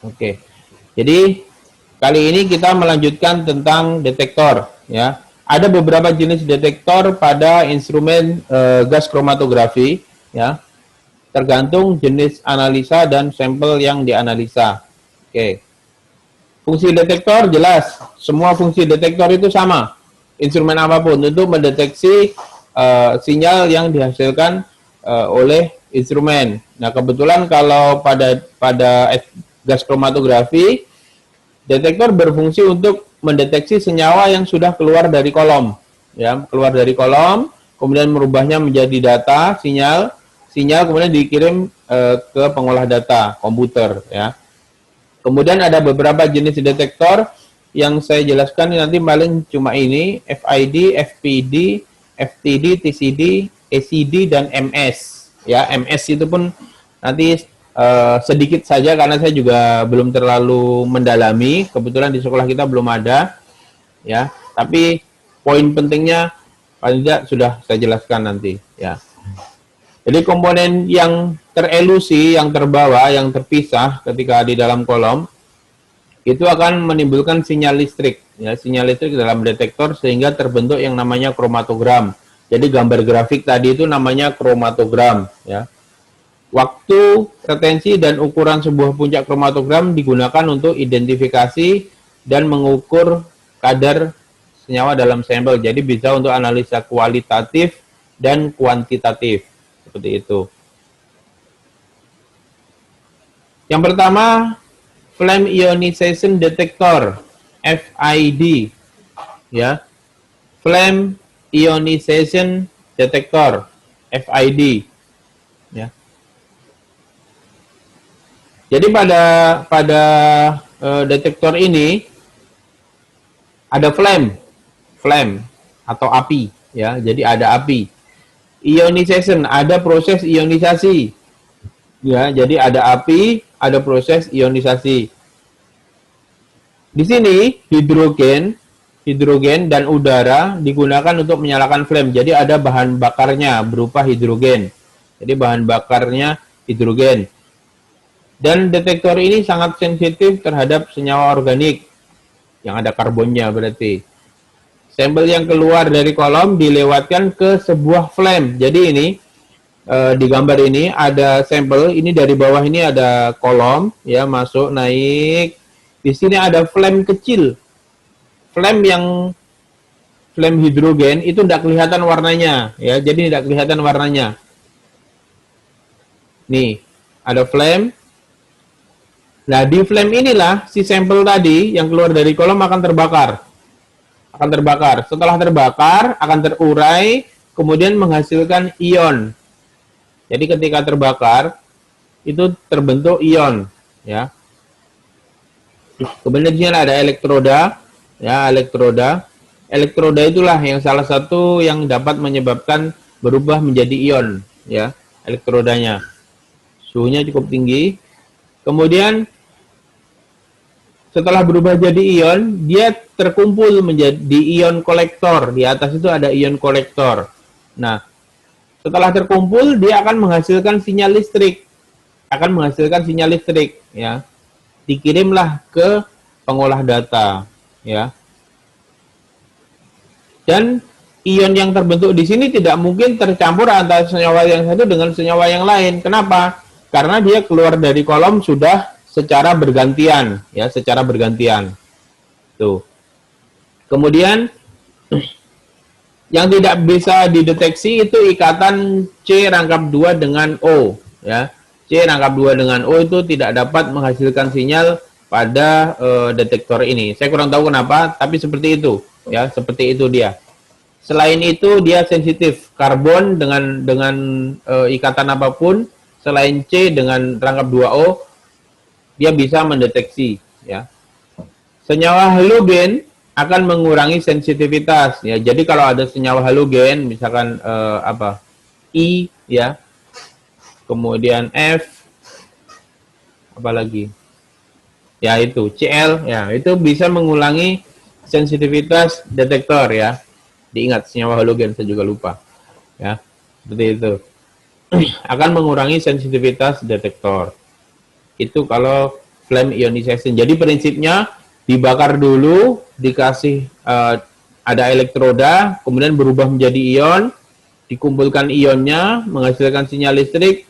Oke. Jadi kali ini kita melanjutkan tentang detektor, ya. Ada beberapa jenis detektor pada instrumen gas kromatografi, ya. Tergantung jenis analisa dan sampel yang dianalisa. Oke. Fungsi detektor jelas, semua fungsi detektor itu sama. Instrumen apapun untuk mendeteksi sinyal yang dihasilkan oleh instrumen. Nah, kebetulan kalau pada gas kromatografi, detektor berfungsi untuk mendeteksi senyawa yang sudah keluar dari kolom, ya, keluar dari kolom, kemudian merubahnya menjadi data, sinyal kemudian dikirim ke pengolah data komputer, ya. Kemudian ada beberapa jenis detektor yang saya jelaskan nanti paling cuma ini, FID, FPD, FTD, TCD, ACD, dan MS. Ya, MS itu pun nanti sedikit saja karena saya juga belum terlalu mendalami. Kebetulan di sekolah kita belum ada, ya. Tapi poin pentingnya paling tidak sudah saya jelaskan nanti, ya. Jadi komponen yang terelusi, yang terbawa, yang terpisah ketika di dalam kolom, itu akan menimbulkan sinyal listrik, ya, sinyal listrik dalam detektor sehingga terbentuk yang namanya kromatogram. Jadi gambar grafik tadi itu namanya kromatogram, ya. Waktu, retensi, dan ukuran sebuah puncak kromatogram digunakan untuk identifikasi dan mengukur kadar senyawa dalam sampel. Jadi bisa untuk analisa kualitatif dan kuantitatif. Seperti itu. Yang pertama, Flame Ionization Detector, FID, ya. Flame Ionization Detector, FID, ya. Jadi pada detektor ini ada flame atau api, ya. Jadi ada api. Ionization, ada proses ionisasi, ya. Jadi ada api, ada proses ionisasi. Di sini hidrogen dan udara digunakan untuk menyalakan flame. Jadi ada bahan bakarnya berupa hidrogen. Jadi bahan bakarnya hidrogen. Dan detektor ini sangat sensitif terhadap senyawa organik yang ada karbonnya berarti. Sampel yang keluar dari kolom dilewatkan ke sebuah flame. Jadi ini di gambar ini ada sampel, ini dari bawah ini ada kolom, ya, masuk, naik. Di sini ada flame kecil. Flame hidrogen itu tidak kelihatan warnanya, ya. Jadi tidak kelihatan warnanya. Nih, ada flame. Nah, di flame inilah si sampel tadi yang keluar dari kolom akan terbakar. Setelah terbakar, akan terurai, kemudian menghasilkan ion. Jadi ketika terbakar, itu terbentuk ion, ya. Kemudian di sini ada elektroda, ya, elektroda. Elektroda itulah yang salah satu yang dapat menyebabkan berubah menjadi ion, ya, elektrodanya. Suhunya cukup tinggi. Kemudian setelah berubah jadi ion, dia terkumpul menjadi ion kolektor. Di atas itu ada ion kolektor. Nah, setelah terkumpul, dia akan menghasilkan sinyal listrik. Ya. Dikirimlah ke pengolah data, ya. Dan ion yang terbentuk di sini tidak mungkin tercampur antara senyawa yang satu dengan senyawa yang lain. Kenapa? Karena dia keluar dari kolom sudah secara bergantian, ya, secara bergantian. Tuh. Kemudian yang tidak bisa dideteksi itu ikatan C rangkap 2 dengan O, ya. C rangkap 2 dengan O itu tidak dapat menghasilkan sinyal pada detektor ini. Saya kurang tahu kenapa, tapi seperti itu, ya, seperti itu dia. Selain itu dia sensitif, karbon dengan ikatan apapun selain C dengan rangkap 2O dia bisa mendeteksi, ya. Senyawa halogen akan mengurangi sensitivitas, ya. Jadi kalau ada senyawa halogen misalkan I, ya, kemudian F, apalagi, ya, itu Cl, ya, itu bisa mengurangi sensitivitas detektor, ya. Diingat senyawa halogen, saya juga lupa, ya, seperti itu. Akan mengurangi sensitivitas detektor. Itu kalau flame ionization. Jadi prinsipnya dibakar dulu, dikasih ada elektroda, kemudian berubah menjadi ion, dikumpulkan ionnya, menghasilkan sinyal listrik,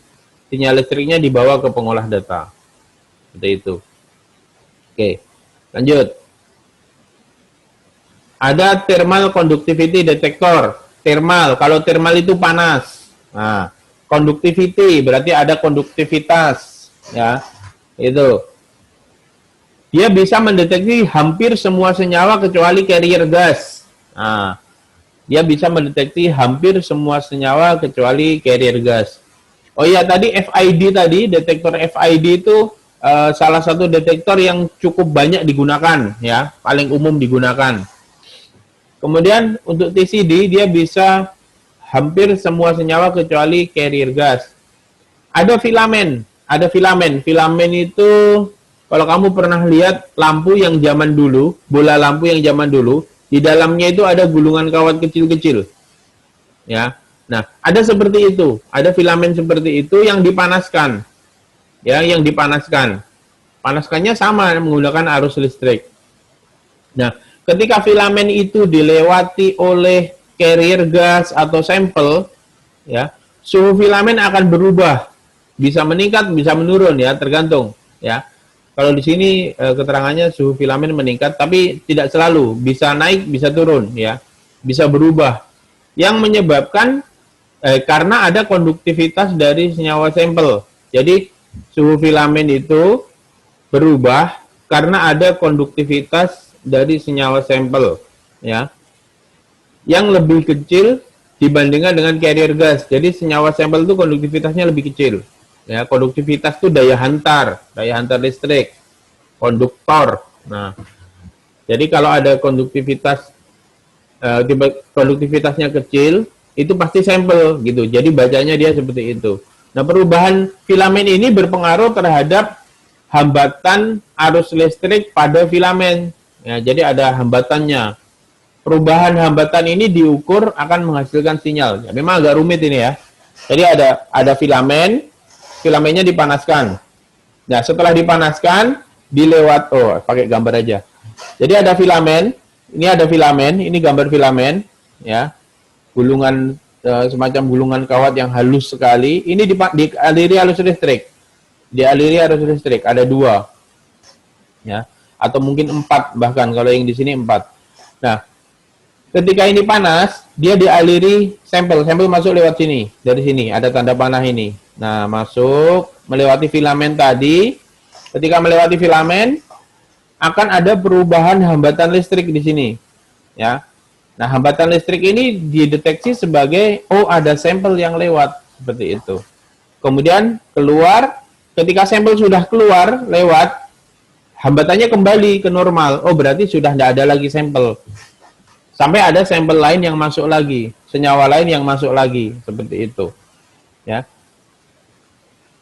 sinyal listriknya dibawa ke pengolah data. Seperti itu. Oke, lanjut. Ada thermal conductivity detector. Thermal, kalau thermal itu panas. Nah, conductivity berarti ada konduktivitas, ya. Itu. Dia bisa mendeteksi hampir semua senyawa kecuali carrier gas. Nah, dia bisa mendeteksi hampir semua senyawa kecuali carrier gas. Oh iya, tadi FID tadi, detektor FID itu salah satu detektor yang cukup banyak digunakan, ya, paling umum digunakan. Kemudian untuk TCD dia bisa hampir semua senyawa kecuali carrier gas. Ada filamen, Filamen itu kalau kamu pernah lihat lampu yang zaman dulu, bola lampu yang zaman dulu, di dalamnya itu ada gulungan kawat kecil-kecil. Ya. Nah, ada seperti itu, ada filamen seperti itu yang dipanaskan. Ya, yang dipanaskan. Panaskannya sama menggunakan arus listrik. Nah, ketika filamen itu dilewati oleh carrier gas atau sampel, ya, suhu filamen akan berubah, bisa meningkat, bisa menurun, ya, tergantung, ya. Kalau di sini keterangannya suhu filamen meningkat, tapi tidak selalu, bisa naik, bisa turun, ya, bisa berubah. Yang menyebabkan karena ada konduktivitas dari senyawa sampel. Jadi suhu filamen itu berubah karena ada konduktivitas dari senyawa sampel, ya, yang lebih kecil dibandingkan dengan carrier gas. Jadi senyawa sampel itu konduktivitasnya lebih kecil. Ya, konduktivitas itu daya hantar listrik, konduktor. Nah, jadi kalau ada konduktivitasnya kecil, itu pasti sampel gitu. Jadi bacanya dia seperti itu. Nah, perubahan filamen ini berpengaruh terhadap hambatan arus listrik pada filamen. Ya, jadi ada hambatannya. Perubahan hambatan ini diukur akan menghasilkan sinyal. Ya, memang agak rumit ini, ya. Jadi ada filamennya dipanaskan. Nah, setelah dipanaskan, pakai gambar aja. Jadi ada filamen, ini gambar filamen, ya. Gulungan semacam gulungan kawat yang halus sekali. Ini dialiri arus listrik. Ada 2. Ya, atau mungkin 4 bahkan kalau yang di sini 4. Nah, ketika ini panas, dia dialiri sampel masuk lewat sini. Dari sini ada tanda panah ini. Nah, masuk melewati filamen tadi. Ketika melewati filamen akan ada perubahan hambatan listrik di sini. Ya. Nah, hambatan listrik ini dideteksi sebagai ada sampel yang lewat seperti itu. Kemudian keluar, ketika sampel sudah keluar lewat, hambatannya kembali ke normal. Berarti sudah tidak ada lagi sampel. Sampai ada sampel lain yang masuk lagi, senyawa lain yang masuk lagi, seperti itu. Ya.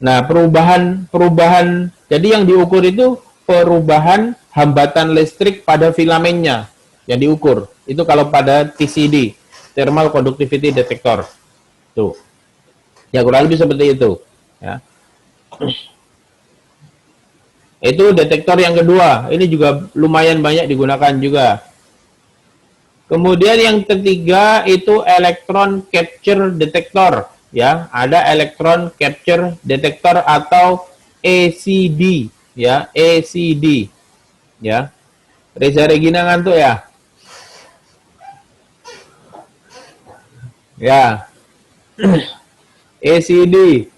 Nah, perubahan jadi yang diukur itu perubahan hambatan listrik pada filamennya yang diukur. Itu kalau pada TCD, Thermal Conductivity Detector. Tuh. Ya, kurang lebih seperti itu, ya. Itu detektor yang kedua. Ini juga lumayan banyak digunakan juga. Kemudian yang ketiga itu Electron Capture Detector, ya. Ada Electron Capture Detector atau ECD, ya, ECD. Ya. Reza Regina ngantuk ya? Ya. ECD.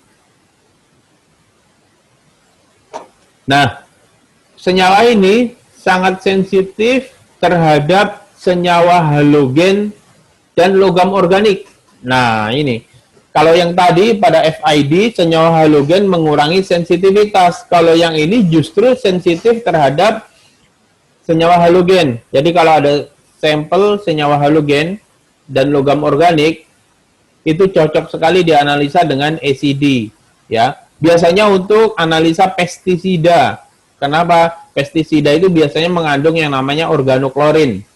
Nah, senyawa ini sangat sensitif terhadap senyawa halogen dan logam organik. Nah, ini. Kalau yang tadi pada FID, senyawa halogen mengurangi sensitivitas. Kalau yang ini justru sensitif terhadap senyawa halogen. Jadi kalau ada sampel senyawa halogen dan logam organik, itu cocok sekali dianalisa dengan ECD, ya. Biasanya untuk analisa pestisida. Kenapa? Pestisida itu biasanya mengandung yang namanya organoklorin.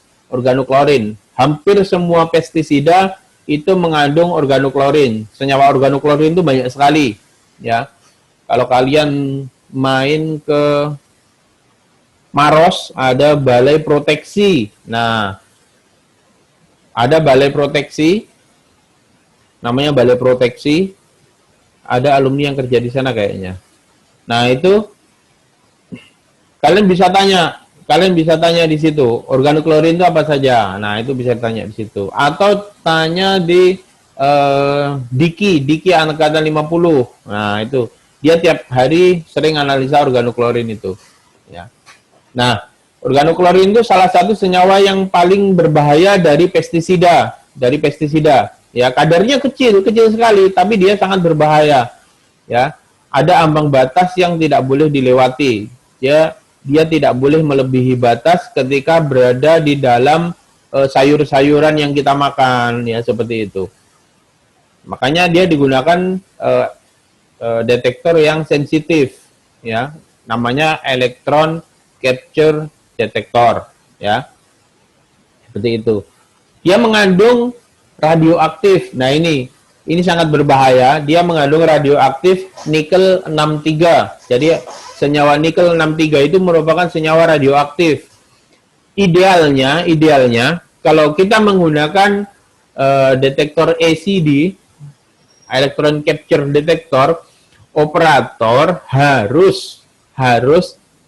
Hampir semua pestisida itu mengandung organoklorin. Senyawa organoklorin itu banyak sekali, ya. Kalau kalian main ke Maros, ada balai proteksi. Nah, ada balai proteksi, namanya balai proteksi. Ada alumni yang kerja di sana kayaknya. Nah, itu kalian bisa tanya di situ, organoklorin itu apa saja. Nah, itu bisa tanya di situ. Atau tanya di Diki angkatan 50. Nah, itu dia tiap hari sering analisa organoklorin itu, ya. Nah, organoklorin itu salah satu senyawa yang paling berbahaya dari pestisida. Ya, kadarnya kecil sekali, tapi dia sangat berbahaya. Ya, ada ambang batas yang tidak boleh dilewati. Dia tidak boleh melebihi batas ketika berada di dalam sayur-sayuran yang kita makan, ya seperti itu. Makanya dia digunakan detektor yang sensitif, ya, namanya elektron capture detector, ya, seperti itu. Dia mengandung radioaktif. Nah, ini sangat berbahaya. Dia mengandung radioaktif nikel 63. Jadi senyawa nikel 63 itu merupakan senyawa radioaktif. Idealnya kalau kita menggunakan detektor ACD, electron capture detector, operator harus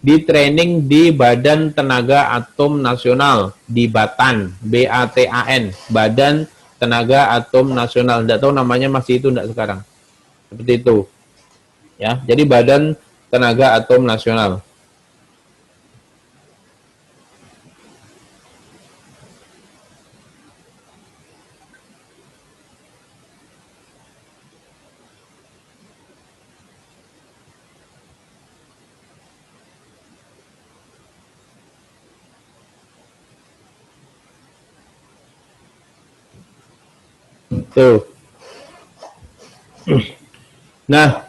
di training di Badan Tenaga Atom Nasional, di BATAN, BATAN, Badan Tenaga Atom Nasional. Tidak tahu namanya masih itu enggak sekarang. Seperti itu. Ya, jadi Badan Tenaga Atom Nasional. Tuh. Nah,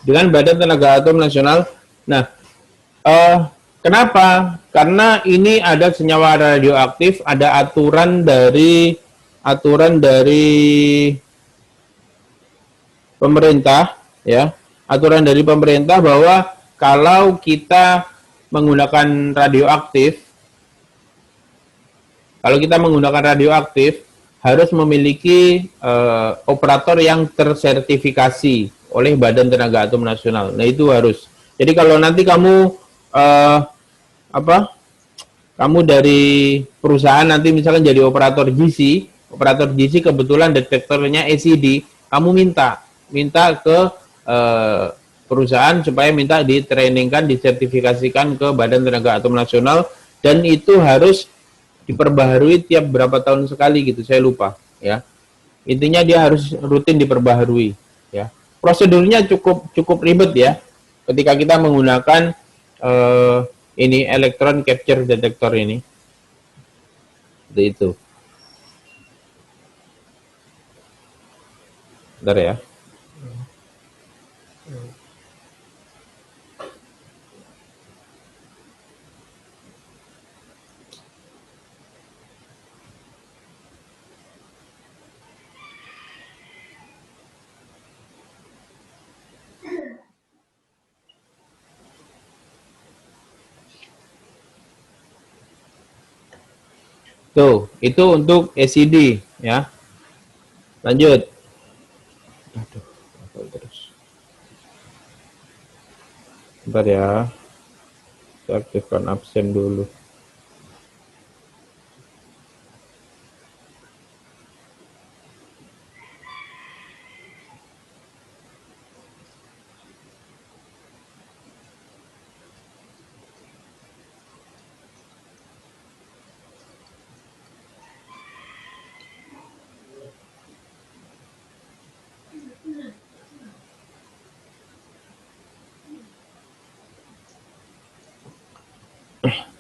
dengan Badan Tenaga Atom Nasional. Nah, kenapa? Karena ini ada senyawa radioaktif, ada aturan dari pemerintah, ya. Aturan dari pemerintah bahwa kalau kita menggunakan radioaktif, harus memiliki operator yang tersertifikasi oleh Badan Tenaga Atom Nasional. Nah, itu harus. Jadi kalau nanti kamu kamu dari perusahaan nanti misalkan jadi operator GC kebetulan detektornya ACD, kamu minta ke perusahaan supaya minta ditrainingkan, disertifikasikan ke Badan Tenaga Atom Nasional, dan itu harus diperbaharui tiap berapa tahun sekali gitu, saya lupa, ya. Intinya dia harus rutin diperbaharui, ya. Prosedurnya cukup ribet, ya, ketika kita menggunakan ini electron capture detector ini. Seperti itu. Bentar ya. Tuh, itu untuk ACD, ya. Lanjut. Aduh, terus. Bentar ya. Saya aktifkan absen dulu.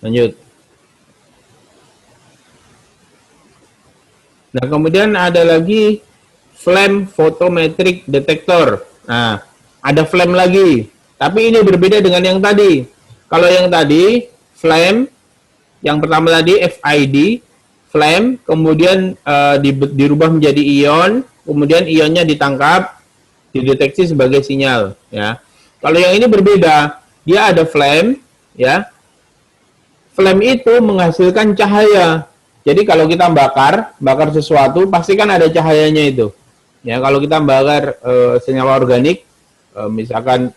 Lanjut. Nah, kemudian ada lagi flame photometric detector. Nah, ada flame lagi. Tapi ini berbeda dengan yang tadi. Kalau yang tadi, flame, yang pertama tadi FID, flame, kemudian dirubah menjadi ion, kemudian ionnya ditangkap, dideteksi sebagai sinyal. Ya. Kalau yang ini berbeda. dia ada flame, ya. Flame itu menghasilkan cahaya. Jadi kalau kita bakar sesuatu, pasti kan ada cahayanya itu. Ya, kalau kita bakar senyawa organik, misalkan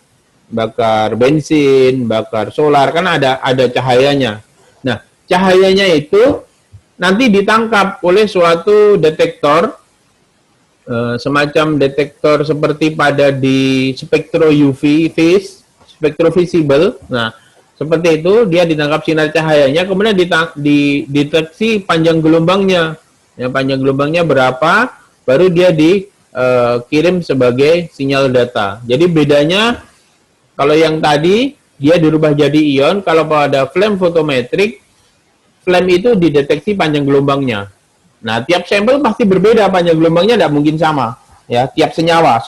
bakar bensin, bakar solar, kan ada cahayanya. Nah, cahayanya itu nanti ditangkap oleh suatu detektor, semacam detektor seperti pada di spektro UV phase, spektrofisible. Nah, seperti itu, dia ditangkap sinar cahayanya, kemudian dideteksi panjang gelombangnya. Ya, panjang gelombangnya berapa, baru dia dikirim sebagai sinyal data. Jadi bedanya, kalau yang tadi, dia dirubah jadi ion, kalau pada flame photometric, flame itu dideteksi panjang gelombangnya. Nah, tiap sampel pasti berbeda, panjang gelombangnya tidak mungkin sama. Ya, tiap senyawa.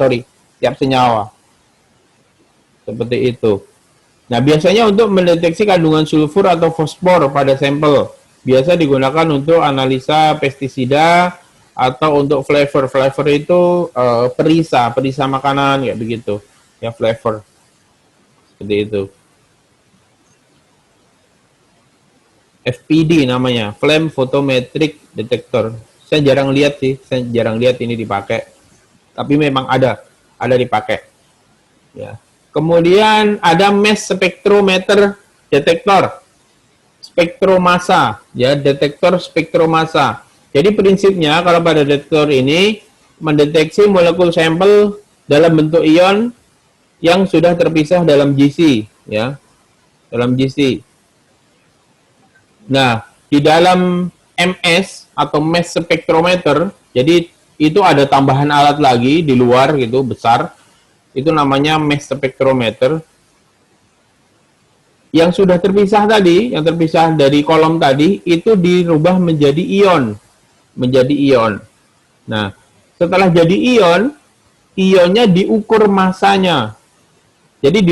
Seperti itu. Nah, biasanya untuk mendeteksi kandungan sulfur atau fosfor pada sampel, biasa digunakan untuk analisa pestisida atau untuk flavor. Flavor itu perisa makanan, kayak begitu. Ya, flavor. Seperti itu. FPD namanya, Flame Photometric Detector. Saya jarang lihat ini dipakai. Tapi memang ada dipakai. Ya. Kemudian ada mass spectrometer detektor, spektromasa, ya, detektor spektromasa. Jadi prinsipnya kalau pada detektor ini mendeteksi molekul sampel dalam bentuk ion yang sudah terpisah dalam GC, ya, dalam GC. Nah, di dalam MS atau mass spectrometer, jadi itu ada tambahan alat lagi di luar gitu besar. Itu namanya mass spectrometer. Yang sudah terpisah tadi, yang terpisah dari kolom tadi, itu dirubah menjadi ion. Nah, setelah jadi ion, ionnya diukur masanya. Jadi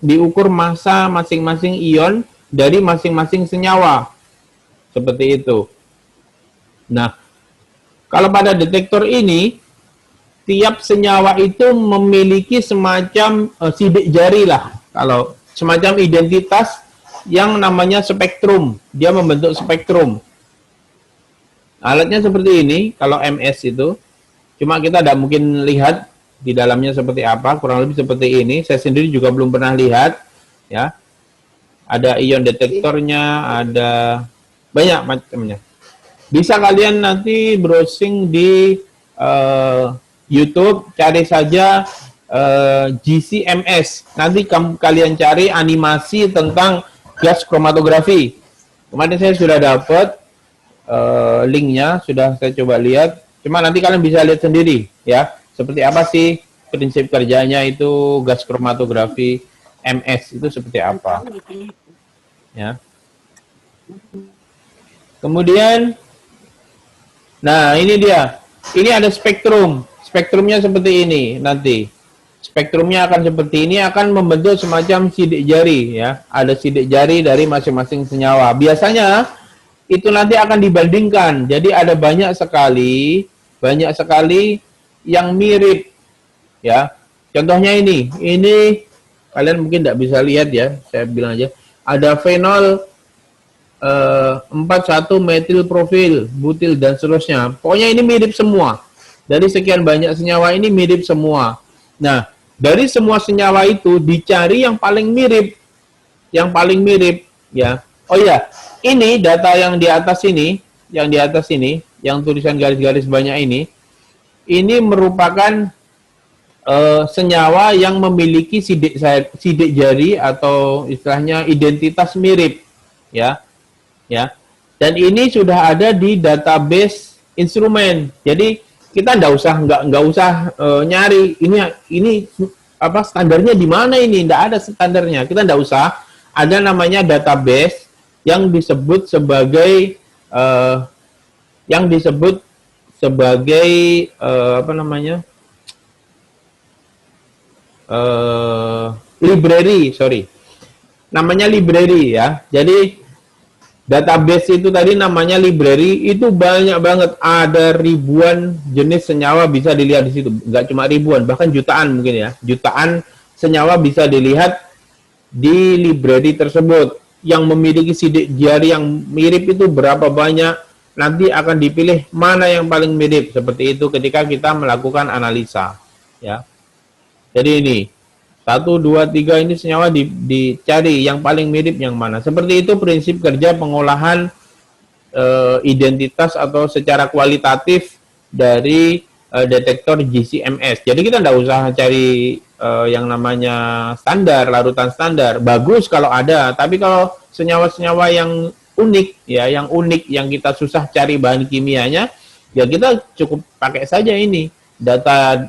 diukur massa masing-masing ion dari masing-masing senyawa. Seperti itu. Nah, kalau pada detektor ini, tiap senyawa itu memiliki semacam sidik jari lah, kalau semacam identitas yang namanya spektrum. Dia membentuk spektrum. Alatnya seperti ini, kalau MS itu. Cuma kita tidak mungkin lihat di dalamnya seperti apa, kurang lebih seperti ini. Saya sendiri juga belum pernah lihat. Ya, ada ion detektornya, ada banyak macamnya. Bisa kalian nanti browsing di YouTube, cari saja GCMS. Nanti kalian cari animasi tentang gas kromatografi. Kemarin saya sudah dapat linknya, sudah saya coba lihat. Cuma nanti kalian bisa lihat sendiri, ya, seperti apa sih prinsip kerjanya itu gas kromatografi MS itu seperti apa. Ya. Kemudian, nah ini dia. Ini ada spektrum. Spektrumnya seperti ini nanti. Spektrumnya akan seperti ini, akan membentuk semacam sidik jari, ya. Ada sidik jari dari masing-masing senyawa. Biasanya itu nanti akan dibandingkan. Jadi ada banyak sekali yang mirip, ya. Contohnya ini kalian mungkin tidak bisa lihat, ya. Saya bilang aja. Ada fenol 41 metil profil, butil dan seterusnya. Pokoknya ini mirip semua. Dari sekian banyak senyawa ini mirip semua. Nah, dari semua senyawa itu dicari yang paling mirip. Ya. Oh ya, ini data yang di atas ini, yang tulisan garis-garis banyak ini merupakan senyawa yang memiliki sidik jari atau istilahnya identitas mirip, ya. Dan ini sudah ada di database instrumen. Jadi kita nggak usah nyari ini apa standarnya di mana ini, nggak ada standarnya. Kita nggak usah. Ada namanya database yang disebut sebagai apa namanya, library, namanya library, ya. Jadi database itu tadi namanya library, itu banyak banget, ada ribuan jenis senyawa bisa dilihat di situ. Nggak cuma ribuan, bahkan jutaan mungkin, ya. Jutaan senyawa bisa dilihat di library tersebut. Yang memiliki sidik jari yang mirip itu berapa banyak, nanti akan dipilih mana yang paling mirip. Seperti itu ketika kita melakukan analisa. Ya. Jadi ini 1, 2, 3 ini senyawa dicari yang paling mirip yang mana. Seperti itu prinsip kerja pengolahan identitas atau secara kualitatif dari detektor GC-MS. Jadi kita tidak usah cari yang namanya standar, larutan standar. Bagus kalau ada, tapi kalau senyawa-senyawa yang unik, ya, yang kita susah cari bahan kimianya, ya kita cukup pakai saja ini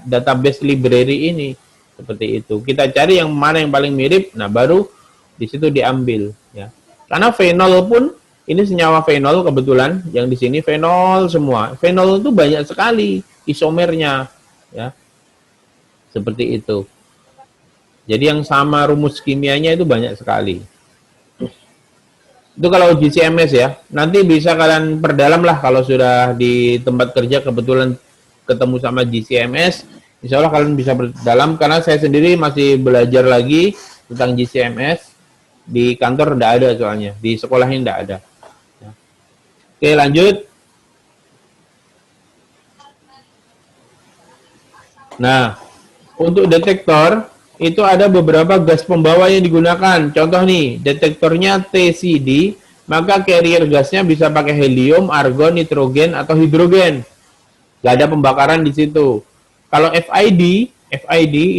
database library ini. Seperti itu. Kita cari yang mana yang paling mirip, nah baru di situ diambil, ya. Karena fenol pun ini senyawa fenol kebetulan yang di sini fenol semua. Fenol itu banyak sekali isomernya, ya. Seperti itu. Jadi yang sama rumus kimianya itu banyak sekali. Itu kalau GC-MS ya. Nanti bisa kalian perdalam lah kalau sudah di tempat kerja kebetulan ketemu sama GC-MS. Insya Allah kalian bisa berdalam karena saya sendiri masih belajar lagi tentang GC-MS. Di kantor tidak ada soalnya. Di sekolah ini tidak ada. Oke, lanjut. Nah, untuk detektor, itu ada beberapa gas pembawa yang digunakan. Contoh nih, detektornya TCD, maka carrier gasnya bisa pakai helium, argon, nitrogen, atau hidrogen. Nggak ada pembakaran di situ. Kalau FID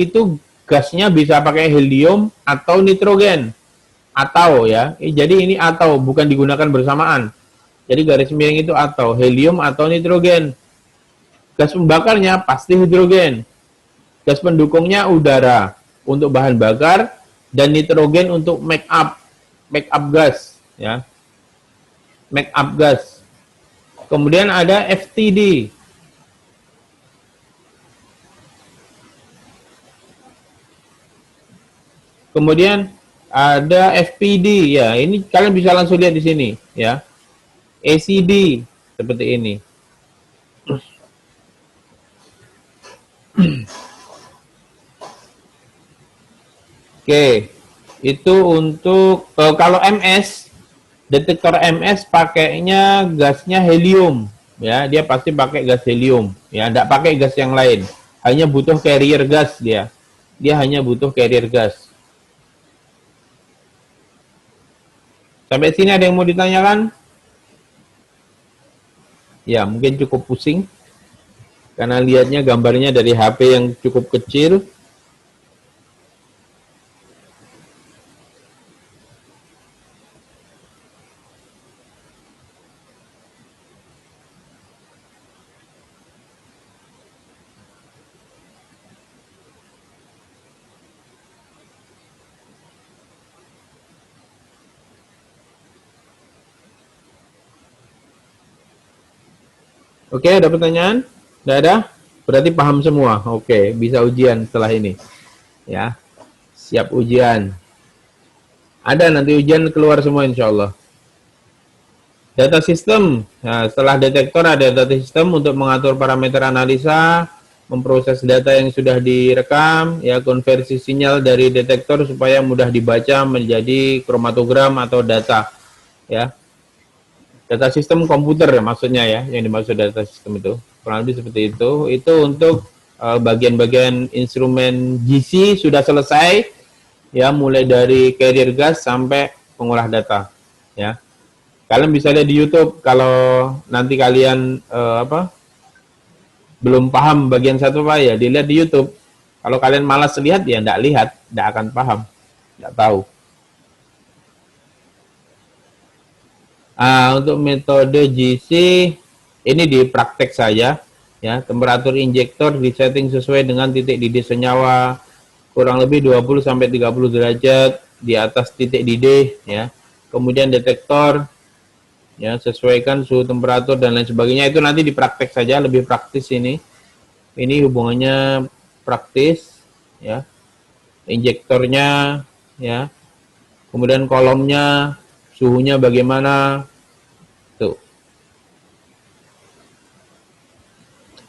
itu gasnya bisa pakai helium atau nitrogen. Atau ya, jadi ini atau, bukan digunakan bersamaan. Jadi garis miring itu atau, helium atau nitrogen. Gas pembakarnya pasti hidrogen. Gas pendukungnya udara untuk bahan bakar dan nitrogen untuk make up gas, ya. Make up gas. Kemudian ada FTD. Kemudian ada FPD, ya. Ini kalian bisa langsung lihat di sini, ya. ACD seperti ini. Oke, itu untuk kalau MS, detektor MS pakainya gasnya helium, ya. Dia pasti pakai gas helium, ya. Tidak pakai gas yang lain. Hanya butuh carrier gas dia. Dia hanya butuh carrier gas. Sampai sini ada yang mau ditanyakan? Ya, mungkin cukup pusing. Karena lihatnya gambarnya dari HP yang cukup kecil. Oke, ada pertanyaan? Tidak ada? Berarti paham semua. Oke, bisa ujian setelah ini. Ya, siap ujian. Ada nanti ujian keluar semua insya Allah. Data sistem. Nah, setelah detektor ada data sistem untuk mengatur parameter analisa, memproses data yang sudah direkam, ya, konversi sinyal dari detektor supaya mudah dibaca menjadi kromatogram atau data, ya. Data sistem komputer maksudnya ya, yang dimaksud data sistem itu. Kurang lebih seperti itu. Itu untuk bagian-bagian instrumen GC sudah selesai, ya, mulai dari carrier gas sampai pengolah data, ya. Kalian bisa lihat di YouTube kalau nanti kalian belum paham bagian satu apa ya, dilihat di YouTube. Kalau kalian malas lihat ya enggak lihat, enggak akan paham, enggak tahu. Untuk metode GC ini di praktek saya, ya. Temperatur injektor disetting sesuai dengan titik didih senyawa kurang lebih 20 sampai 30 derajat di atas titik didih, ya. Kemudian detektor, ya, sesuaikan suhu temperatur dan lain sebagainya. Itu nanti di praktek saja, lebih praktis ini. Ini hubungannya praktis, ya. Injektornya, ya. Kemudian kolomnya, suhunya bagaimana, tuh.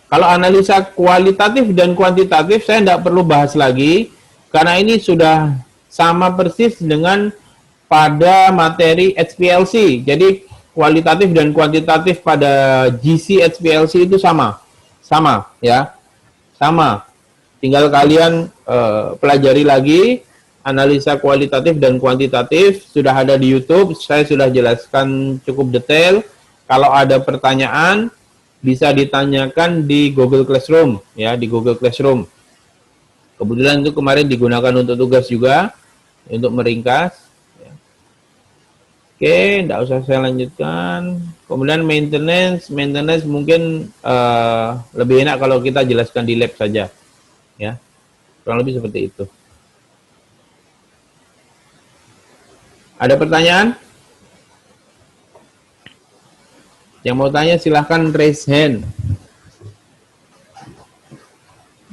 Kalau analisa kualitatif dan kuantitatif saya tidak perlu bahas lagi karena ini sudah sama persis dengan pada materi HPLC. Jadi kualitatif dan kuantitatif pada GC HPLC itu sama. Sama ya. Sama. Tinggal kalian pelajari lagi analisa kualitatif dan kuantitatif, sudah ada di YouTube. Saya sudah jelaskan cukup detail. Kalau ada pertanyaan bisa ditanyakan di Google Classroom ya, di Google Classroom. Kebetulan itu kemarin digunakan untuk tugas juga, untuk meringkas. Oke, tidak usah saya lanjutkan. Kemudian maintenance mungkin lebih enak kalau kita jelaskan di lab saja, ya. Kurang lebih seperti itu. Ada pertanyaan? Yang mau tanya silahkan raise hand.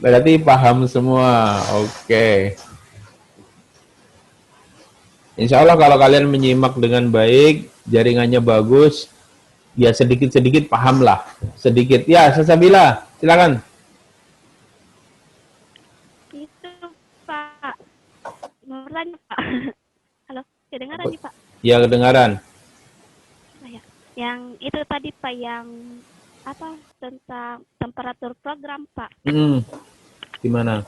Berarti paham semua. Oke. Insya Allah kalau kalian menyimak dengan baik, jaringannya bagus, ya sedikit-sedikit pahamlah. Sedikit. Ya, Sasabila, silakan. Itu Pak. Mau bertanya Pak. Halo, kedengaran nih Pak? Ya, kedengaran. Yang itu tadi Pak, yang apa tentang temperatur program Pak? Gimana?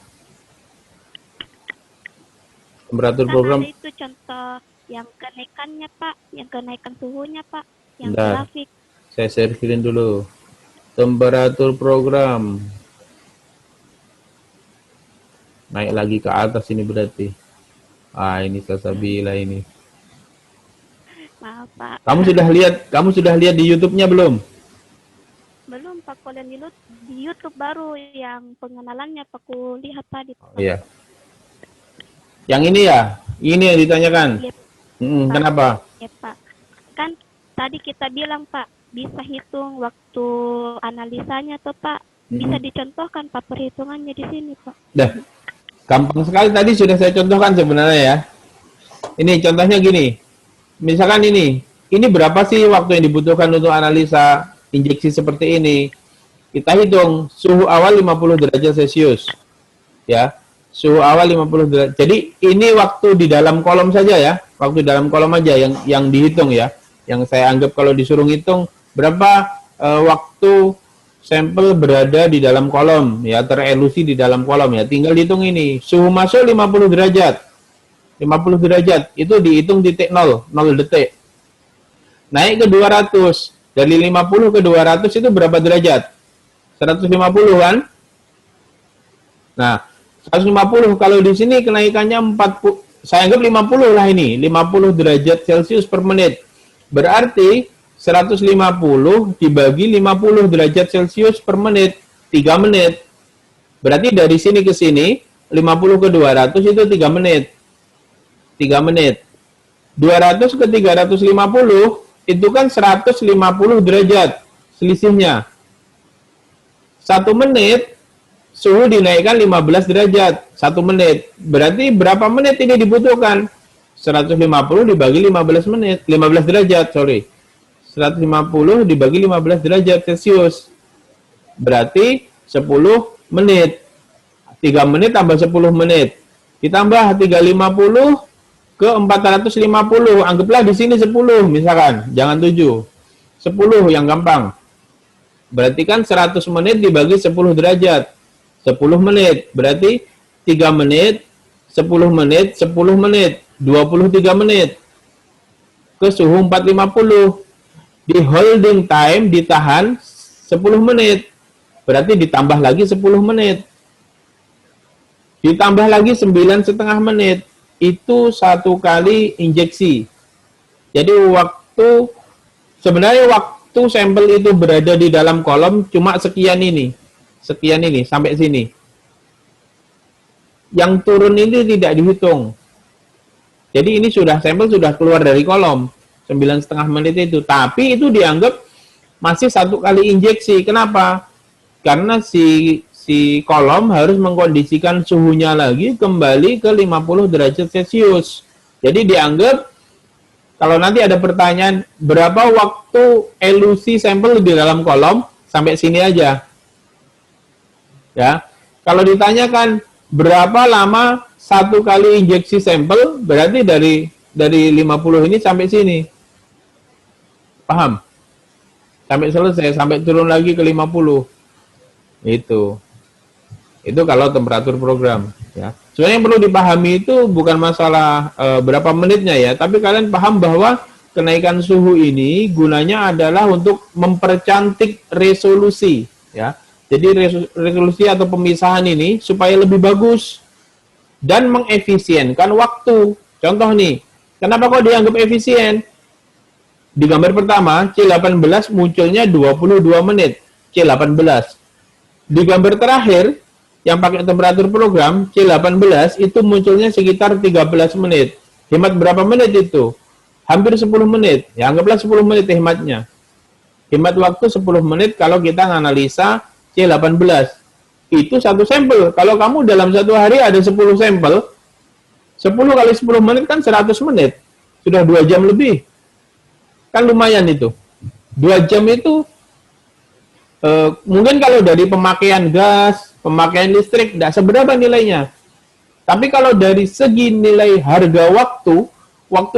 Temperatur Kan program? ada itu contoh yang kenaikannya Pak, yang kenaikan suhunya Pak, yang Bentar, grafik. saya sharein dulu. Temperatur program. Naik lagi ke atas ini berarti. Ah, ini Sasabila ini. Maaf Pak. Kamu sudah lihat di YouTube-nya belum? Belum Pak, kalau di YouTube baru yang pengenalannya Pak, aku lihat tadi Pak. Iya. Yang ini ya? Ini yang ditanyakan? Ya, kenapa? Ya Pak. Kan tadi kita bilang Pak, bisa hitung waktu analisanya tuh Pak. Bisa dicontohkan Pak perhitungannya di sini Pak. Dah. Gampang sekali tadi sudah saya contohkan sebenarnya ya. Ini contohnya gini. Misalkan ini berapa sih waktu yang dibutuhkan untuk analisa injeksi seperti ini? Kita hitung suhu awal 50 derajat Celcius. Ya. Suhu awal 50 derajat. Jadi ini waktu di dalam kolom saja ya. Waktu di dalam kolom aja yang dihitung ya. Yang saya anggap kalau disuruh hitung berapa waktu sampel berada di dalam kolom ya, terelusi di dalam kolom ya. Tinggal dihitung ini. Suhu masuk 50 derajat. 50 derajat itu dihitung titik 0 detik. Naik ke 200. Dari 50 ke 200 itu berapa derajat? 150 kan? Nah, 150 kalau di sini kenaikannya 40, saya anggap 50 lah ini, 50 derajat Celcius per menit. Berarti 150 dibagi 50 derajat Celcius per menit, 3 menit. Berarti dari sini ke sini 50 ke 200 itu 3 menit. 3 menit. 200 ke 350 itu kan 150 derajat selisihnya. 1 menit suhu dinaikkan 15 derajat 1 menit. Berarti berapa menit ini dibutuhkan? 150 dibagi 15 menit, 15 derajat, sorry. 150 dibagi 15 derajat Celcius. Berarti 10 menit. 3 menit tambah 10 menit. Ditambah 350 ke 450. Anggaplah di sini 10 misalkan, jangan 7. 10 yang gampang. Berarti kan 100 menit dibagi 10 derajat. 10 menit, berarti 3 menit, 10 menit, 10 menit, 23 menit. Ke suhu 450. Di holding time ditahan 10 menit. Berarti ditambah lagi 10 menit. Ditambah lagi 9,5 menit. Itu 1 kali injeksi. Jadi sebenarnya waktu sampel itu berada di dalam kolom cuma sekian ini sampai sini. Yang turun ini tidak dihitung. Jadi ini sampel sudah keluar dari kolom 9,5 menit itu, tapi itu dianggap masih 1 kali injeksi. Kenapa? Karena si kolom harus mengkondisikan suhunya lagi kembali ke 50 derajat Celcius. Jadi dianggap kalau nanti ada pertanyaan berapa waktu elusi sampel di dalam kolom, sampai sini aja. Ya. Kalau ditanyakan berapa lama satu kali injeksi sampel berarti dari 50 ini sampai sini. Paham? Sampai selesai, sampai turun lagi ke 50. Itu kalau temperatur program, ya. Sebenarnya yang perlu dipahami itu bukan masalah berapa menitnya ya, tapi kalian paham bahwa kenaikan suhu ini gunanya adalah untuk mempercantik resolusi, ya. Jadi resolusi atau pemisahan ini supaya lebih bagus dan mengefisienkan waktu. Contoh nih, kenapa kok dianggap efisien? Di gambar pertama, C18 munculnya 22 menit, C18. Di gambar terakhir, yang pakai temperatur program, C18 itu munculnya sekitar 13 menit. Hemat berapa menit itu? Hampir 10 menit. Ya, anggaplah 10 menit hematnya. Hemat waktu 10 menit kalau kita analisa C18. Itu satu sampel. Kalau kamu dalam satu hari ada 10 sampel, 10 kali 10 menit kan 100 menit. Sudah 2 jam lebih. Kan lumayan itu. 2 jam itu mungkin kalau dari pemakaian gas, pemakaian listrik tidak seberapa nilainya. Tapi kalau dari segi nilai harga waktu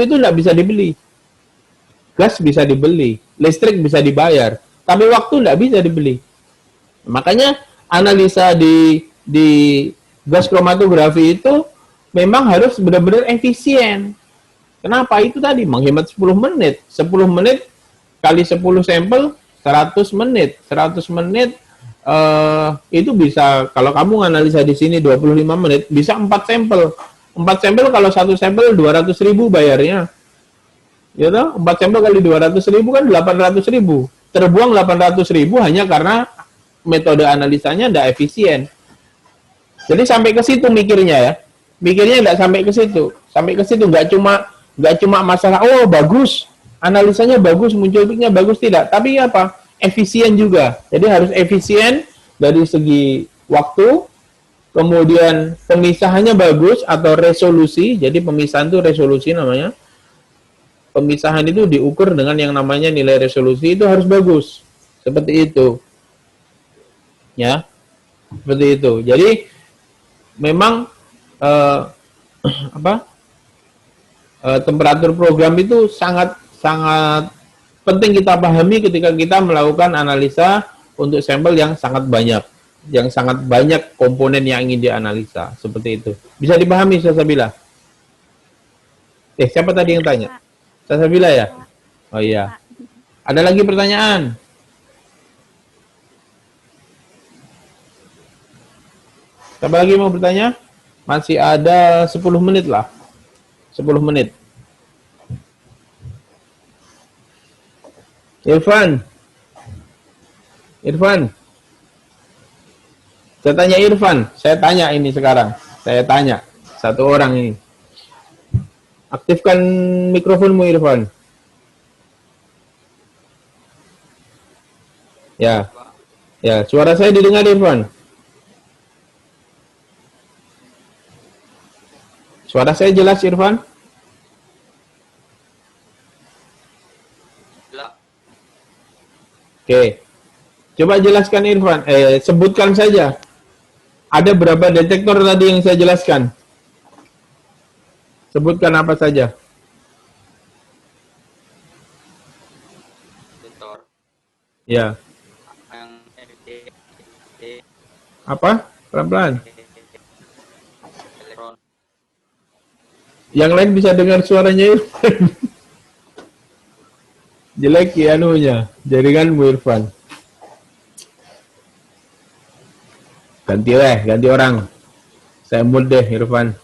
itu tidak bisa dibeli. Gas bisa dibeli, listrik bisa dibayar, tapi waktu tidak bisa dibeli. Makanya analisa di gas kromatografi itu memang harus benar-benar efisien. Kenapa? Itu tadi menghemat 10 menit. 10 menit kali 10 sampel 100 menit. 100 menit itu bisa, kalau kamu analisa di sini 25 menit, bisa 4 sampel. 4 sampel kalau satu sampel 200.000 bayarnya. Ya toh? 4 sampel kali 200.000 kan 800.000. Terbuang 800.000 hanya karena metode analisanya tidak efisien. Jadi sampai ke situ mikirnya ya. Mikirnya tidak sampai ke situ. Sampai ke situ nggak cuma masalah oh bagus, analisanya bagus, muncul peaknya bagus, tidak. Tapi apa? Efisien juga. Jadi harus efisien dari segi waktu, kemudian pemisahannya bagus atau resolusi. Jadi pemisahan itu resolusi namanya. Pemisahan itu diukur dengan yang namanya nilai resolusi, itu harus bagus. Seperti itu. Ya. Seperti itu. Jadi memang temperatur program itu sangat penting kita pahami ketika kita melakukan analisa untuk sampel yang sangat banyak komponen yang ingin dianalisa, seperti itu. Bisa dipahami, Sasabila? Siapa tadi yang tanya? Sasabila ya? Oh iya. Ada lagi pertanyaan? Siapa lagi mau bertanya? Masih ada 10 menit lah. 10 menit. Irfan. Saya tanya Irfan. Saya tanya ini sekarang. Saya tanya. Satu orang ini. Aktifkan mikrofonmu, Irfan. Ya. Ya, suara saya didengar, Irfan. Suara saya jelas, Irfan? Oke. Coba jelaskan, Irfan. Sebutkan saja. Ada berapa detektor tadi yang saya jelaskan? Sebutkan apa saja. Detektor. Ya. Apa? Pelan-pelan. Elektron. Yang lain bisa dengar suaranya Irfan. Jelek ya anunya, jaringanmu Irfan. Ganti orang. Saya mood deh Irfan.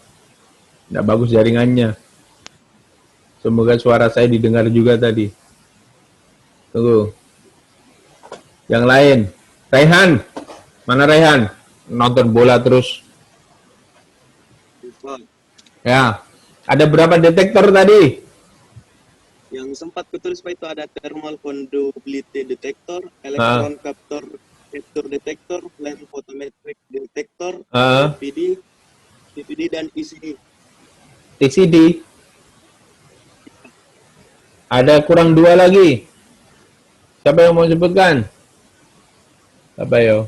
Nggak bagus jaringannya. Semoga suara saya didengar juga tadi. Tunggu. Yang lain. Raihan. Mana Raihan? Nonton bola terus. Ya. Ada berapa detektor tadi? Yang sempat kutulis Pak, itu ada thermal conductivity detector, electron capture detector, flame photometric detector, TPD dan ECD. TCD. Ada kurang 2 lagi. Siapa yang mau sebutkan? Siapa yo?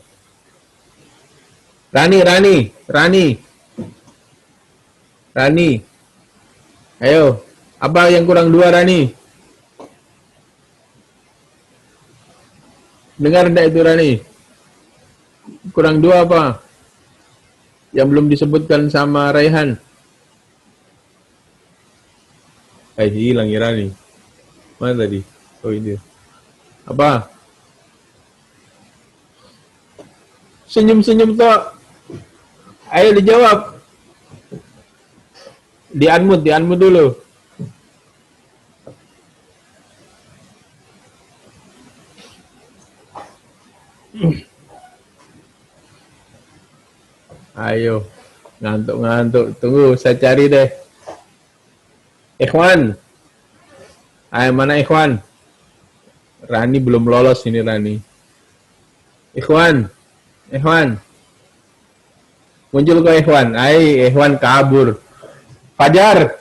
Rani. Rani, ayo. Apa yang kurang 2, Rani? Dengar enggak itu, Rani? Kurang 2 apa? Yang belum disebutkan sama Raihan. Hilang ya Rani. Mana tadi? Oh ini. Apa? Senyum-senyum toh. Ayo dijawab. Di-unmute dulu. Ayo. Ngantuk-ngantuk. Tunggu, saya cari deh. Ikhwan. Ayo, mana Ikhwan? Rani belum lolos ini Rani. Ikhwan. Muncul ke Ikhwan. Ikhwan kabur. Fajar.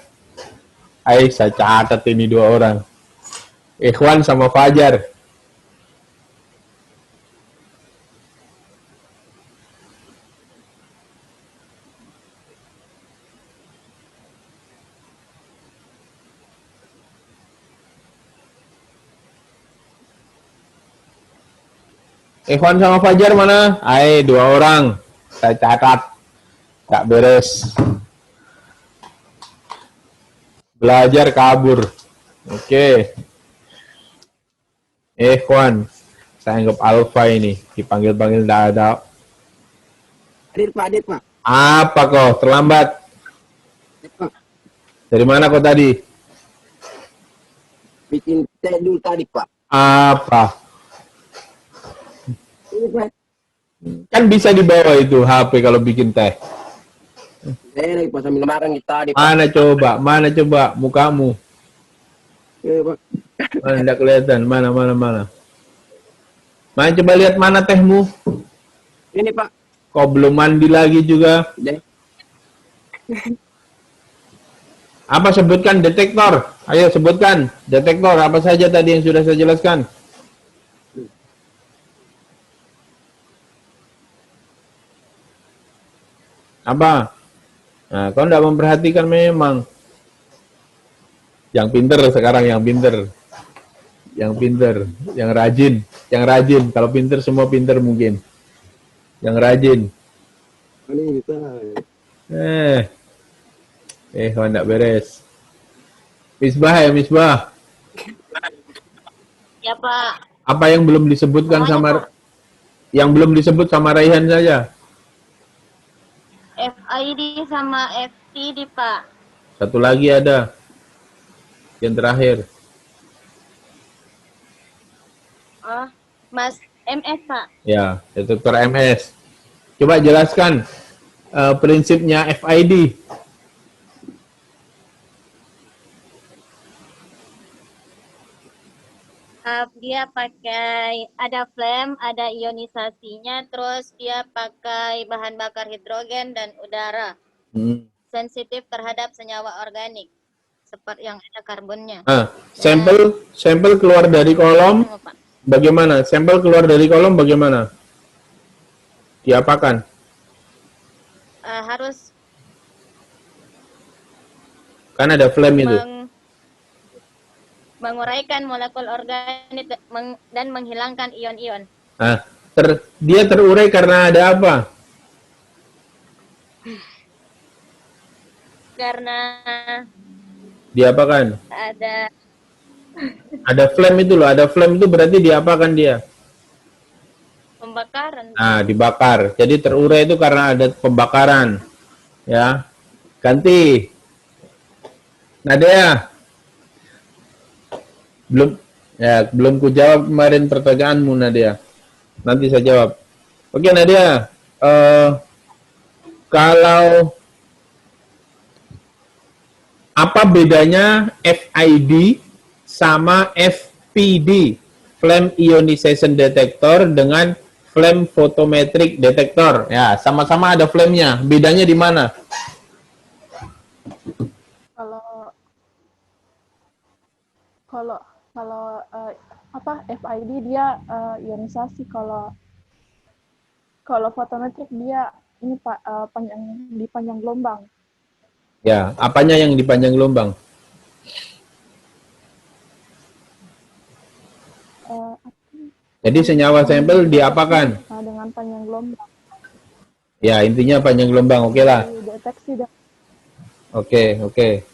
Saya catat ini 2 orang. Ikhwan sama Fajar. Ikhwan sama Fajar mana? 2 orang. Saya catat. Tak beres. Belajar kabur. Oke. Ikhwan. Saya anggap alfa ini. Dipanggil-panggil tidak ada. Hadir Pak. Apa kau? Terlambat. Pak. Dari mana kau tadi? Bikin teh dulu tadi, Pak. Apa? Ini, Pak. Kan bisa dibawa itu HP kalau bikin teh. Saya lagi pas sambil makan kita tadi, Pak. Mana coba mukamu? Pak. Mana tidak kelihatan? Mana? Mana coba lihat mana tehmu? Ini, Pak. Kau belum mandi lagi juga. Jadi. Apa sebutkan detektor? Ayo sebutkan detektor apa saja tadi yang sudah saya jelaskan. Apa? Nah, kau tidak memperhatikan memang. Yang pinter sekarang, yang rajin. Kalau pinter semua pinter mungkin. Yang rajin. Ini kita. Kau tidak beres. Misbah. Ya Pak. Apa yang belum disebutkan Pak? yang belum disebut sama Raihan saja? FID sama FTD Pak. Satu lagi ada. Yang terakhir. Oh, Mas MS Pak. Ya, detektor MS. Coba jelaskan prinsipnya FID. Dia pakai ada flame, ada ionisasinya, terus dia pakai bahan bakar hidrogen dan udara. Sensitif terhadap senyawa organik, seperti yang ada karbonnya. Sampel keluar dari kolom. Bagaimana? Sampel keluar dari kolom bagaimana? Diapakan? Harus. Kan ada flame itu. Menguraikan molekul organik dan menghilangkan ion-ion. Dia terurai karena ada apa? Karena diapakan? Ada flame itu loh. Ada flame itu berarti diapakan dia? Pembakaran. Dibakar. Jadi terurai itu karena ada pembakaran. Ya. Ganti. Nadia. Belum ku jawab kemarin pertanyaanmu Nadia. Nanti saya jawab. Oke Nadia, kalau apa bedanya FID sama FPD, Flame Ionization Detector, dengan Flame Photometric Detector? Ya, sama-sama ada flame-nya. Bedanya di mana? Kalau FID dia ionisasi, kalau fotometrik dia ini Pak, panjang gelombang. Ya, apanya yang dipanjang gelombang? Jadi senyawa sampel diapakan? Dengan panjang gelombang. Ya, intinya panjang gelombang, oke lah. Deteksi dan Oke.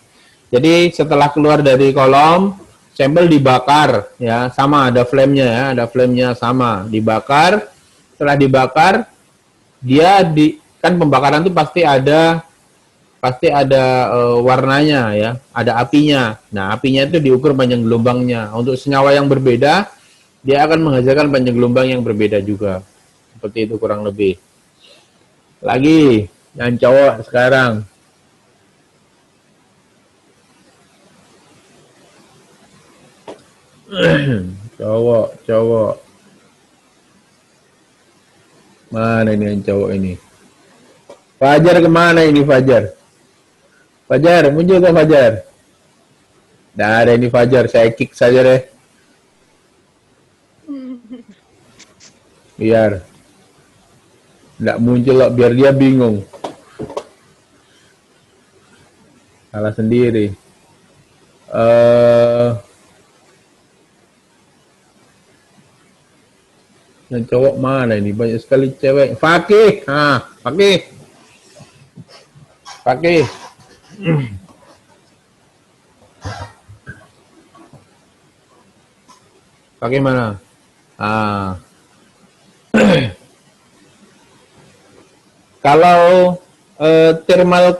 Jadi setelah keluar dari kolom, sampel dibakar, ya, sama ada flame-nya ya, ada flame-nya sama, dibakar. Setelah dibakar, kan pembakaran itu pasti ada warnanya ya, ada apinya. Nah, apinya itu diukur panjang gelombangnya. Untuk senyawa yang berbeda, dia akan menghasilkan panjang gelombang yang berbeda juga. Seperti itu kurang lebih. Lagi, yang cowok sekarang. Cowok. Mana ini yang cowok ini? Fajar kemana ini Fajar? Fajar, muncul ke Fajar? Nggak ada ini Fajar, saya kick saja deh. Biar nggak muncul loh, biar dia bingung. Salah sendiri. Yang cowok mana ini? Banyak sekali cewek. Fakih. Fakih. Fakih mana? Kalau thermal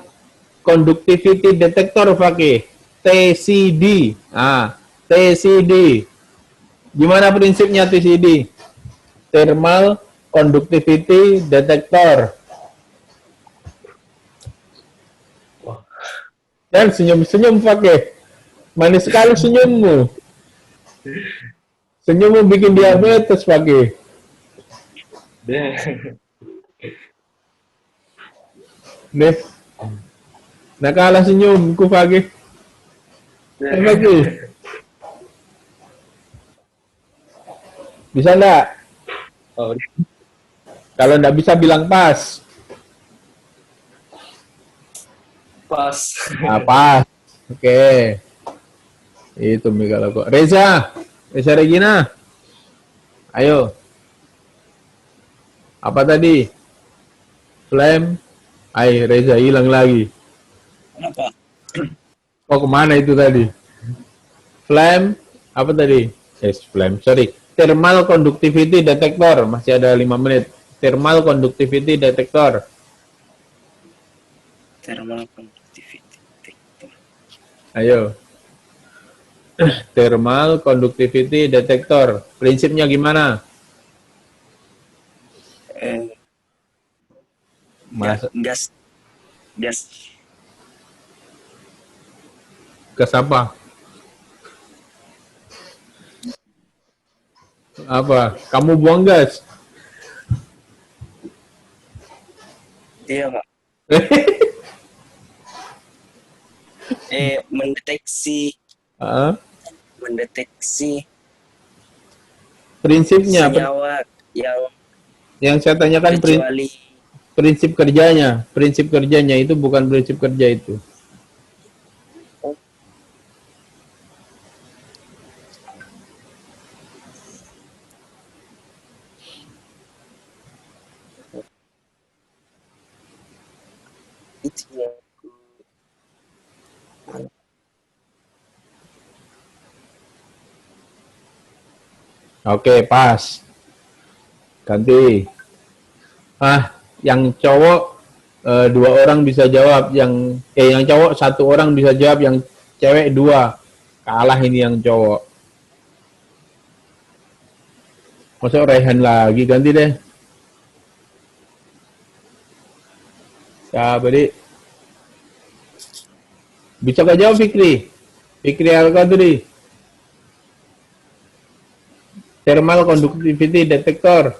conductivity detector Fakih, TCD. TCD. Gimana prinsipnya TCD? Thermal conductivity detector. Dan senyum-senyum Fakih. Manis sekali senyummu. Senyummu bikin diabetes Fakih. Nih. Nah kalah senyumku Fakih. Fakih. Bisa enggak? Kalau enggak bisa bilang pas. Pas. Oke. Itu Mika kok. Reza Regina. Ayo. Apa tadi? Flame. Reza hilang lagi. Kenapa? Oh, kemana itu tadi? Flame. Apa tadi? Flame. Sorry. Thermal conductivity detector. Masih ada 5 menit. Thermal conductivity detector. Thermal conductivity detector. Ayo. Thermal conductivity detector. Prinsipnya gimana? Gas. Gas apa? Apa? Kamu buang gas? Iya, Pak. Mendeteksi prinsipnya senyawa yang saya tanyakan kecuali prinsip kerjanya itu bukan prinsip kerja itu. Oke, pas. Ganti. Yang cowok 2 orang bisa jawab, yang cowok 1 orang bisa jawab, yang cewek 2. Kalah ini yang cowok. Masuk Rehan lagi, ganti deh. Ya, beri. Bisa gak jawab Fikri? Fikri Al-Qadri. Thermal conductivity detector.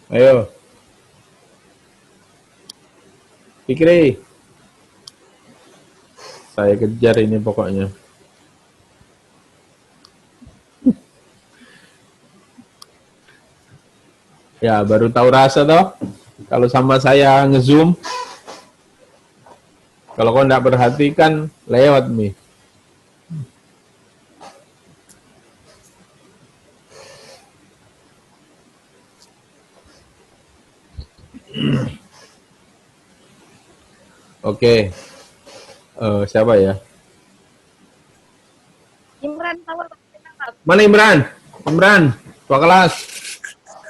Ayo. Fikri. Saya kejar ini pokoknya. Ya, baru tahu rasa toh. Kalau sama saya nge-zoom, kalau kau nggak perhatikan, lewat nih. Oke. Siapa ya? Imran tahu Mana Imran? Imran, tua kelas.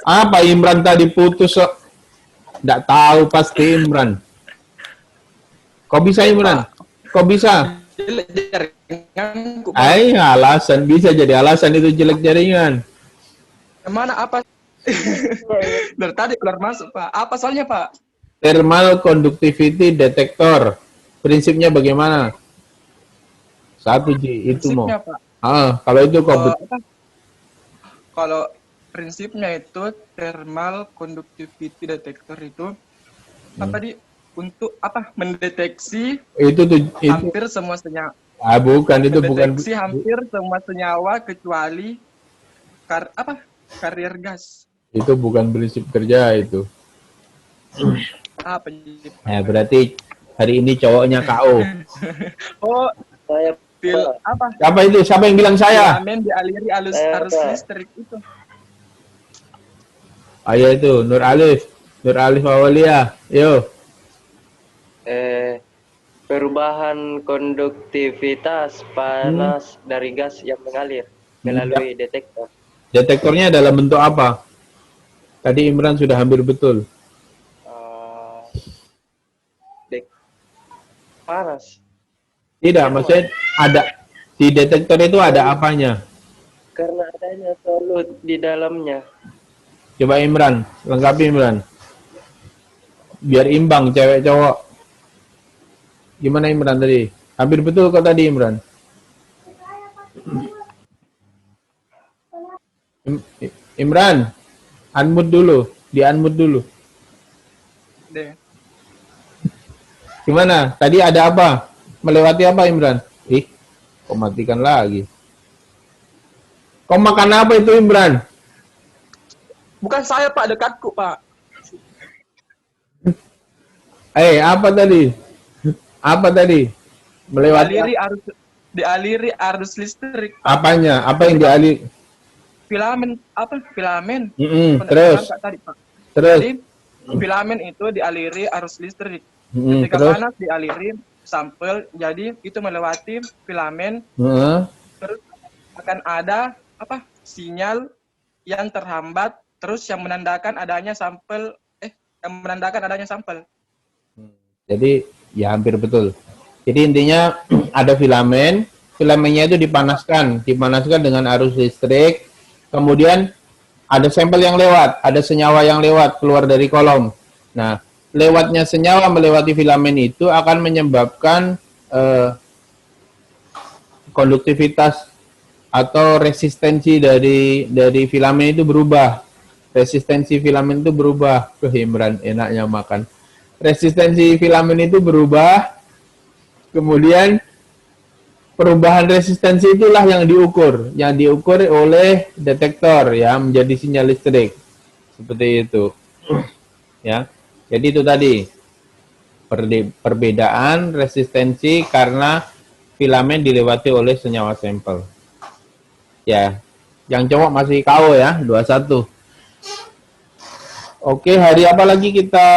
Apa Imran tadi putus? Nggak tahu pasti Imran. Kok bisa Imran? Kok bisa? Jelek jaringanku. Alasan bisa jadi alasan itu jelek jaringan. Mana apa? Dari tadi keluar masuk Pak. Apa soalnya Pak? Thermal conductivity detector. Prinsipnya bagaimana? 1G itu mau. Prinsipnya, Pak. Kalau itu kok Kalau prinsipnya itu thermal conductivity detector itu apa tadi untuk apa? Mendeteksi itu hampir semua senyawa. Bukan itu bukan. Mendeteksi hampir semua senyawa kecuali karier gas. Itu bukan prinsip kerja itu. Apa? Berarti hari ini cowoknya KO. Oh, Saya apa? Siapa itu? Siapa yang bilang saya? Filamen dialiri arus listrik itu. Ayo itu Nur Alif Awalia. Yo. perubahan konduktivitas panas dari gas yang mengalir melalui detektor. Detektornya dalam bentuk apa? Tadi Imran sudah hampir betul. Panas. Tidak, maksudnya ada di detektor itu ada apanya? Karena adanya solut di dalamnya. Coba Imran, lengkapi Imran. Biar imbang cewek cowok. Gimana Imran tadi? Hampir betul kok tadi Imran. Imran, unmute dulu, di-unmute dulu. Deh. Gimana? Tadi ada apa? Melewati apa Imran? Kok matikan lagi? Kau makan apa itu Imran? Bukan saya Pak, dekatku Pak. Apa tadi? Apa tadi? Melewati Dialiri arus listrik. Pak. Apanya? Apa yang dialiri? Filamen apa? Filamen. Terus. Tadi, Pak. Terus. Jadi filamen itu dialiri arus listrik. Ketika Terus. panas dialiri sampel, jadi itu melewati filamen. Terus akan ada apa? Sinyal yang terhambat, terus yang menandakan adanya sampel. Jadi ya hampir betul. Jadi intinya ada filamen, filamennya itu dipanaskan dengan arus listrik. Kemudian ada sampel yang lewat, ada senyawa yang lewat keluar dari kolom. Nah, lewatnya senyawa melewati filamen itu akan menyebabkan konduktivitas atau resistensi dari filamen itu berubah. Resistensi filamen itu berubah. Imran enaknya makan. Resistensi filamen itu berubah. Kemudian perubahan resistensi itulah yang diukur oleh detektor ya menjadi sinyal listrik. Seperti itu. Ya. Jadi itu tadi perbedaan resistensi karena filamen dilewati oleh senyawa sampel. Ya. Yang cowok masih KO ya, 21. Oke, hari apa lagi kita